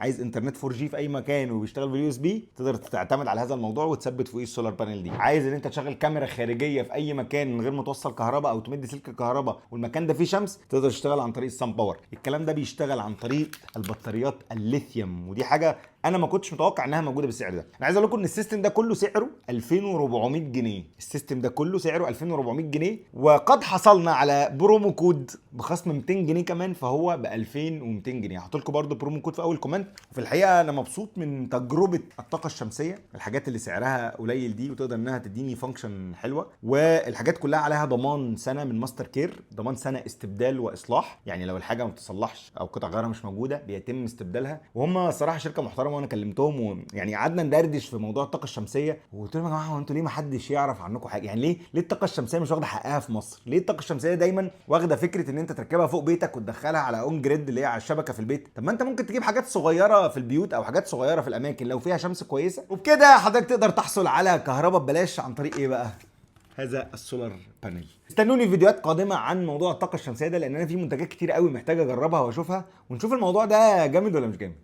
عايز انترنت 4 جي في اي مكان وبيشتغل باليو اس بي، تقدر تعتمد على هذا الموضوع وتثبت فوقيه السولار بانل دي. عايز ان انت تشغل كاميرا خارجيه في اي مكان من غير ما توصل كهرباء او تمد سلك الكهرباء والمكان ده فيه شمس، تقدر تشتغل عن طريق السان باور. الكلام ده بيشتغل عن طريق البطاريات الليثيوم، ودي حاجه انا ما كنتش متوقع انها موجوده بالسعر ده. انا عايز اقول لكم ان السيستم ده كله سعره 2400 جنيه. السيستم ده كله سعره 2400 جنيه، وقد حصلنا على برومو كود بخصم 200 جنيه كمان، فهو ب 2200 جنيه. هحط لكم برده برومو كود في اول كومنت. وفي الحقيقه انا مبسوط من تجربه الطاقه الشمسيه، الحاجات اللي سعرها قليل دي وتقدر انها تديني فانكشن حلوه، والحاجات كلها عليها ضمان سنه من ماستر كير، ضمان سنه استبدال واصلاح. يعني لو الحاجه ما بتصلحش او قطع غيارها مش موجوده بيتم استبدالها. وهم صراحه شركه محترمه، وانا كلمتهم ويعني قعدنا ندردش في موضوع الطاقه الشمسيه، وقلت لهم يا جماعه هو انتوا ليه ما حدش يعرف عنكم حاجه؟ يعني ليه الطاقه الشمسيه مش واخده حقها في مصر؟ ليه الطاقه الشمسيه دايما واخده فكره ان انت تركبها فوق بيتك وتدخلها على اون جريد اللي هي على الشبكه في البيت؟ طب ما انت ممكن تجيب حاجات صغيره في البيوت او حاجات صغيره في الاماكن لو فيها شمس كويسه، وبكده حضرتك تقدر تحصل على كهرباء ببلاش عن طريق ايه بقى؟ هذا السولار بانل. استنوني في فيديوهات قادمه عن موضوع الطاقه الشمسيه ده، لان انا في منتجات كتير قوي محتاج اجربها واشوفها، ونشوف الموضوع ده جامد ولا مش جامد.